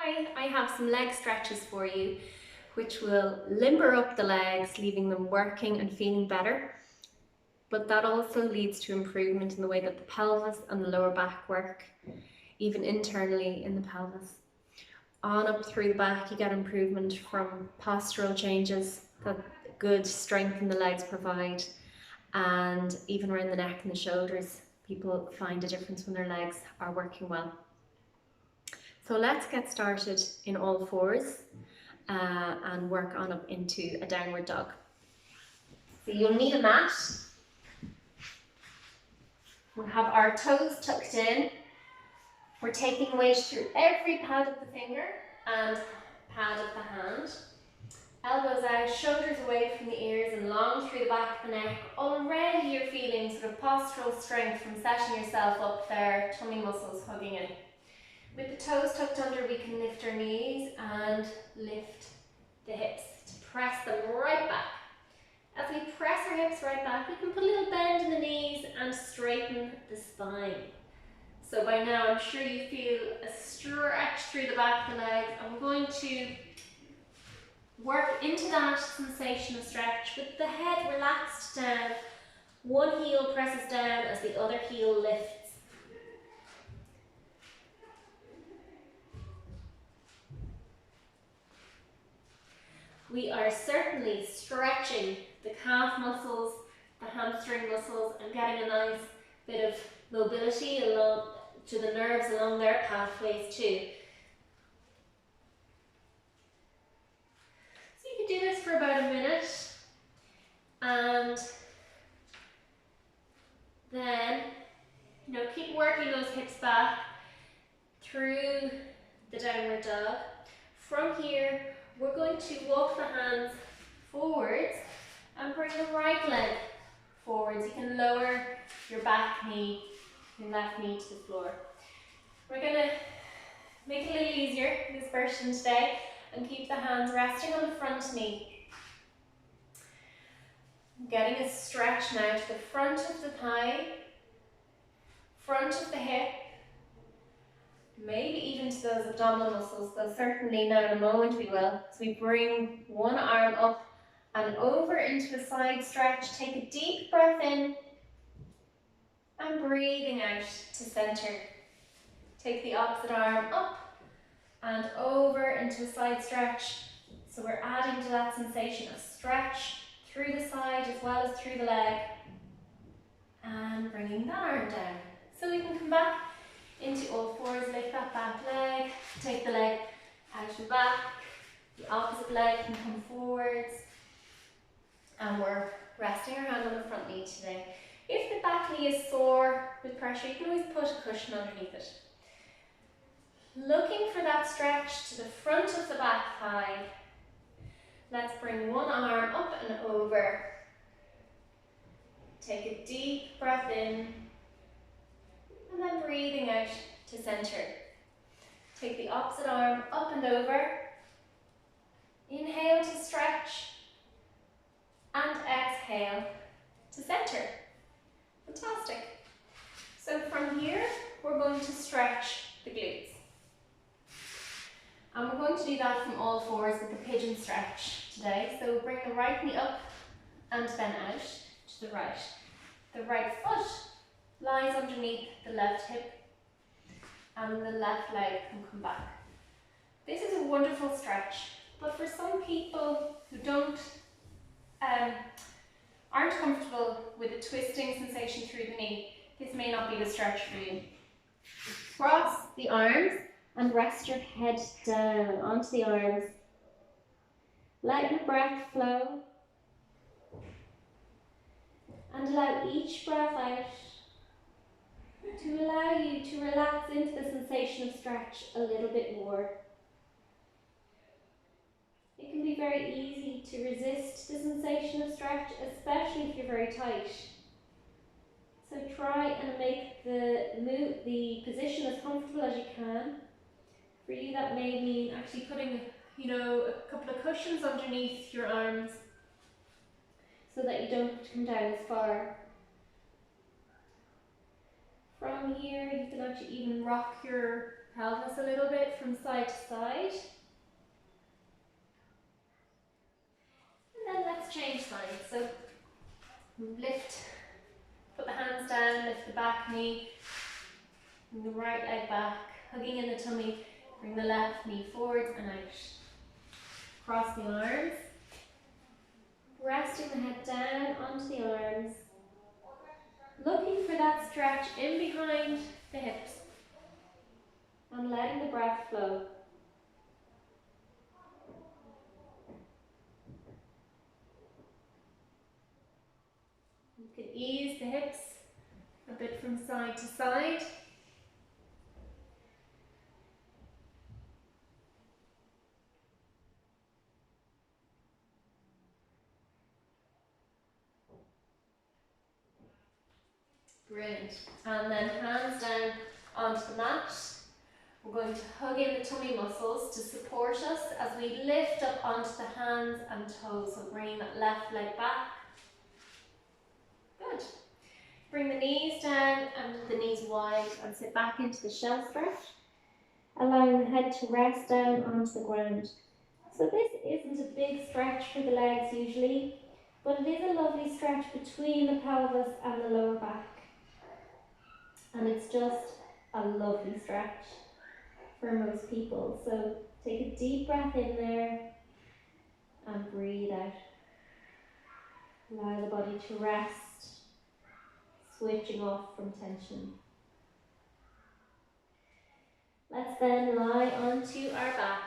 Hi, I have some leg stretches for you which will limber up the legs, leaving them working and feeling better. But that also leads to improvement in the way that the pelvis and the lower back work, even internally in the pelvis. On up through the back, you get improvement from postural changes that good strength in the legs provide, and even around the neck and the shoulders, people find a difference when their legs are working well. So let's get started in all fours and work on up into a downward dog. So you'll need a mat. We'll have our toes tucked in. We're taking weight through every pad of the finger and pad of the hand. Elbows out, shoulders away from the ears and long through the back of the neck. Already you're feeling sort of postural strength from setting yourself up there, tummy muscles hugging in. With the toes tucked under, we can lift our knees and lift the hips to press them right back. As we press our hips right back, we can put a little bend in the knees and straighten the spine. So by now, I'm sure you feel a stretch through the back of the legs. I'm going to work into that sensation of stretch with the head relaxed down. One heel presses down as the other heel lifts. We are certainly stretching the calf muscles, the hamstring muscles, and getting a nice bit of mobility along to the nerves along their pathways too. So you can do this for about a minute, and then keep working those hips back through the downward dog. From here, we're going to walk the hands forwards and bring the right leg forwards. You can lower your back knee, your left knee to the floor. We're going to make it a little easier, this version today, and keep the hands resting on the front knee. Getting a stretch now to the front of the thigh, front of the hip, maybe even to those abdominal muscles, though certainly now in a moment we will. So we bring one arm up and over into a side stretch. Take a deep breath in and breathing out to center. Take the opposite arm up and over into a side stretch. So we're adding to that sensation of stretch through the side as well as through the leg. And bringing that arm down. So we can come back into all fours, lift that back leg, take the leg out and back, the opposite leg can come forwards, and we're resting our hand on the front knee today. If the back knee is sore with pressure, you can always put a cushion underneath it. Looking for that stretch to the front of the back thigh, let's bring one arm up and over. Take a deep breath in, and then breathing out to center. Take the opposite arm up and over. Inhale to stretch. And exhale to center. Fantastic. So from here, we're going to stretch the glutes. And we're going to do that from all fours with the pigeon stretch today. So bring the right knee up and then out to the right. The right foot lies underneath the left hip and the left leg can come back. This is a wonderful stretch, but for some people who aren't comfortable with the twisting sensation through the knee, this may not be the stretch for you. Cross the arms and rest your head down onto the arms. Let your breath flow and allow each breath out to allow you to relax into the sensation of stretch a little bit more. It can be very easy to resist the sensation of stretch, especially if you're very tight. So try and make the position as comfortable as you can. For you, that may mean actually putting, a couple of cushions underneath your arms so that you don't have to come down as far. From here, you can actually even rock your pelvis a little bit from side to side. And then let's change sides. So lift, put the hands down, lift the back knee, bring the right leg back, hugging in the tummy, bring the left knee forwards and out. Cross the arms, resting the head down onto the arms, looking for that stretch in behind the hips and letting the breath flow. You can ease the hips a bit from side to side. Brilliant. And then hands down onto the mat. We're going to hug in the tummy muscles to support us as we lift up onto the hands and toes. So bringing that left leg back. Good. Bring the knees down and the knees wide and sit back into the shell stretch, allowing the head to rest down onto the ground. So this isn't a big stretch for the legs usually, but it is a lovely stretch between the pelvis and the lower back. And it's just a lovely stretch for most people. So take a deep breath in there and breathe out. Allow the body to rest, switching off from tension. Let's then lie onto our back.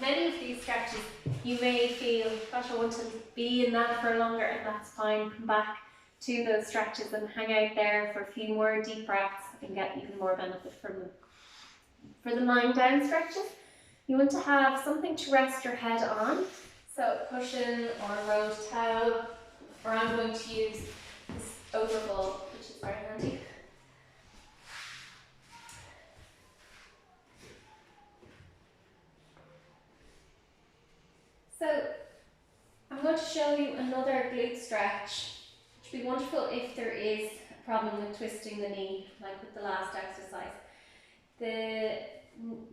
Many of these stretches you may feel, gosh, I want to be in that for longer, and that's fine. Come back to those stretches and hang out there for a few more deep breaths and get even more benefit from them. For the lying down stretches, you want to have something to rest your head on. So a cushion or a rolled towel, or I'm going to use this overball, which is very handy. So I'm going to show you another glute stretch, which would be wonderful if there is a problem with twisting the knee, like with the last exercise. The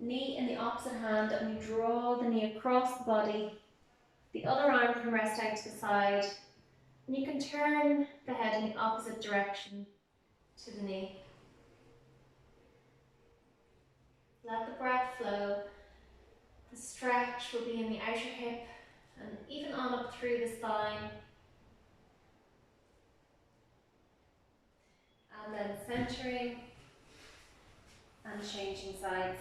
knee in the opposite hand, and you draw the knee across the body. The other arm can rest out to the side, and you can turn the head in the opposite direction to the knee. Let the breath flow. The stretch will be in the outer hip and even on up through the spine. And then centering and changing sides.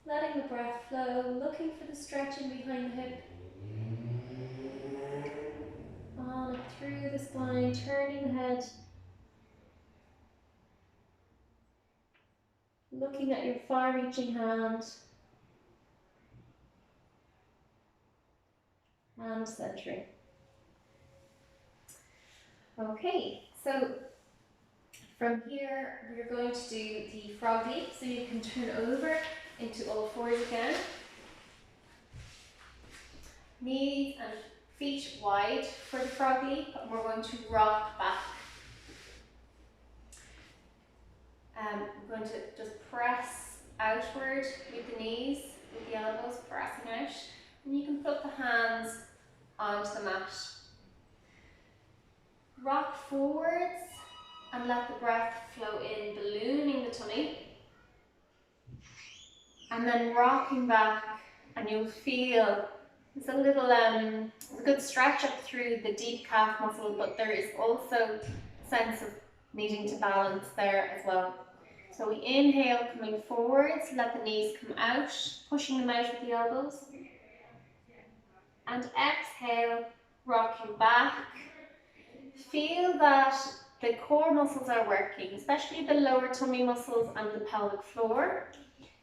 Letting the breath flow, looking for the stretching behind the hip. On up through the spine, turning the head. Looking at your far-reaching hand. And centering. Okay, so from here we're going to do the frog leap, so you can turn over into all fours again. Knees and feet wide for the frog leap, and we're going to rock back. We're going to just press outward with the knees, with the elbows pressing out, and you can put the hands onto the mat. Rock forwards and let the breath flow in, ballooning the tummy. And then rocking back, and you'll feel it's a little, a good stretch up through the deep calf muscle, but there is also a sense of needing to balance there as well. So we inhale, coming forwards, let the knees come out, pushing them out with the elbows. And exhale, rocking back. Feel that the core muscles are working, especially the lower tummy muscles and the pelvic floor.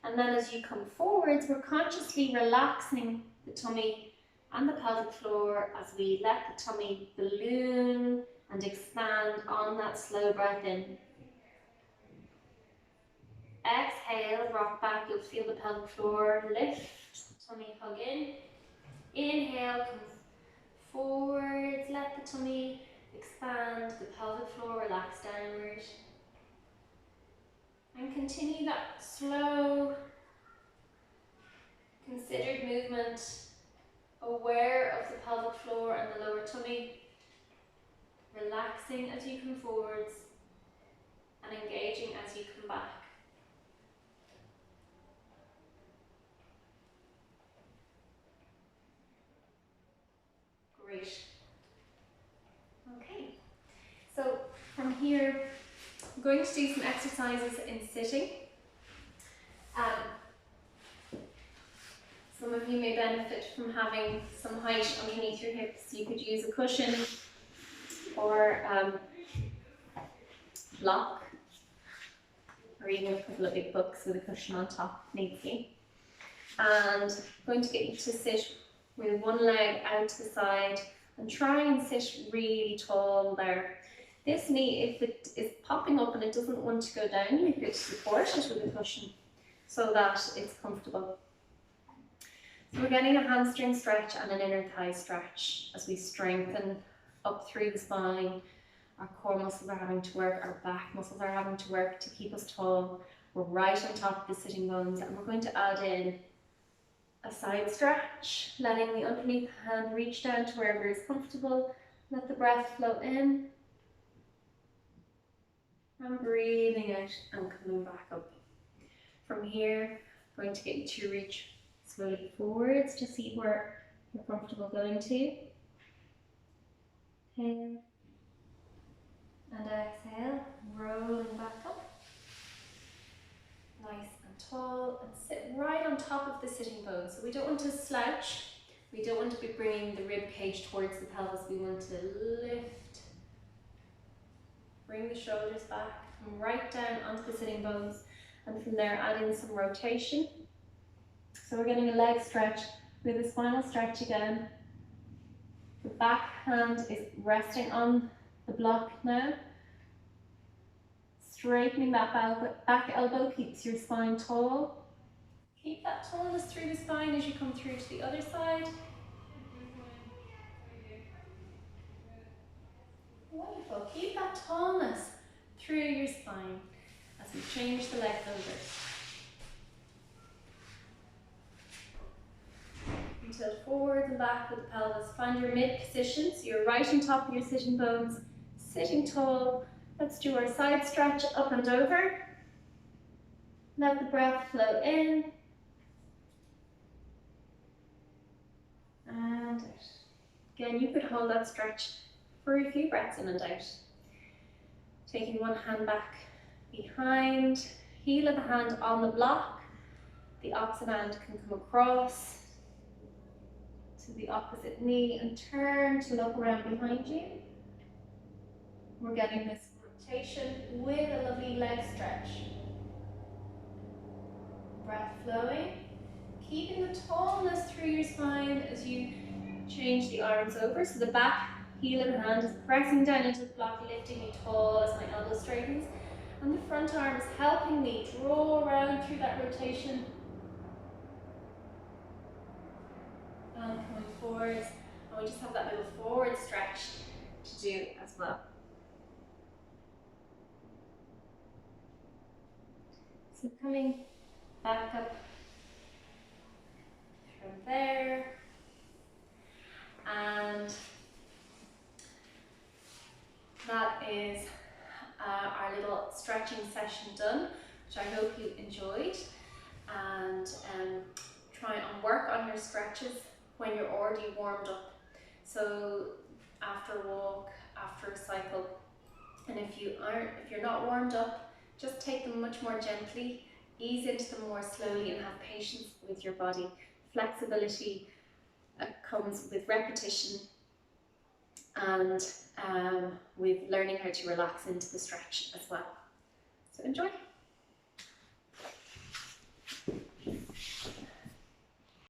And then as you come forwards, we're consciously relaxing the tummy and the pelvic floor as we let the tummy balloon and expand on that slow breath in. Exhale, rock back, you'll feel the pelvic floor lift, tummy hug in. Inhale, come forwards, let the tummy expand, the pelvic floor relax downward. And continue that slow, considered movement, aware of the pelvic floor and the lower tummy, relaxing as you come forwards and engaging as you come back. Great. Okay, so from here, I'm going to do some exercises in sitting. Some of you may benefit from having some height underneath your hips. You could use a cushion or block, or even a couple of big books with a cushion on top if needs be. And I'm going to get you to sit with one leg out to the side and try and sit really tall there. This knee, if it is popping up and it doesn't want to go down, you could support it with a cushion so that it's comfortable. So we're getting a hamstring stretch and an inner thigh stretch as we strengthen up through the spine. Our core muscles are having to work, our back muscles are having to work to keep us tall. We're right on top of the sitting bones, and we're going to add in a side stretch, letting the underneath hand reach down to wherever is comfortable. Let the breath flow in and breathing out and coming back up. From here, I'm going to get you to reach slowly forwards to see where you're comfortable going to. Inhale and exhale, rolling back up. Nice and tall, and sit right on top of the sitting bones. So we don't want to slouch. We don't want to be bringing the rib cage towards the pelvis. We want to lift. Bring the shoulders back, come right down onto the sitting bones, and from there add in some rotation. So we're getting a leg stretch with a spinal stretch again. The back hand is resting on the block now. Straightening that back elbow keeps your spine tall. Keep that tallness through the spine as you come through to the other side. Wonderful. Keep that tallness through your spine as we change the legs over. Tilt forward and back with the pelvis. Find your mid position, so you're right on top of your sitting bones, sitting tall. Let's do our side stretch up and over. Let the breath flow in and out. Again, you could hold that stretch for a few breaths in and out. Taking one hand back behind, heel of the hand on the block. The opposite hand can come across to the opposite knee and turn to look around behind you. We're getting this rotation with a lovely leg stretch. Breath flowing, keeping the tallness through your spine as you change the arms over. So the back heel of the hand is pressing down into the block, lifting me tall as my elbow straightens. And the front arm is helping me draw around through that rotation. And coming forwards, and we just have that little forward stretch to do as well. So coming back up from there, and that is our little stretching session done, which I hope you enjoyed. And try and work on your stretches when you're already warmed up. So after a walk, after a cycle, and if you're not warmed up, just take them much more gently, ease into them more slowly, and have patience with your body. Flexibility comes with repetition and with learning how to relax into the stretch as well. So enjoy.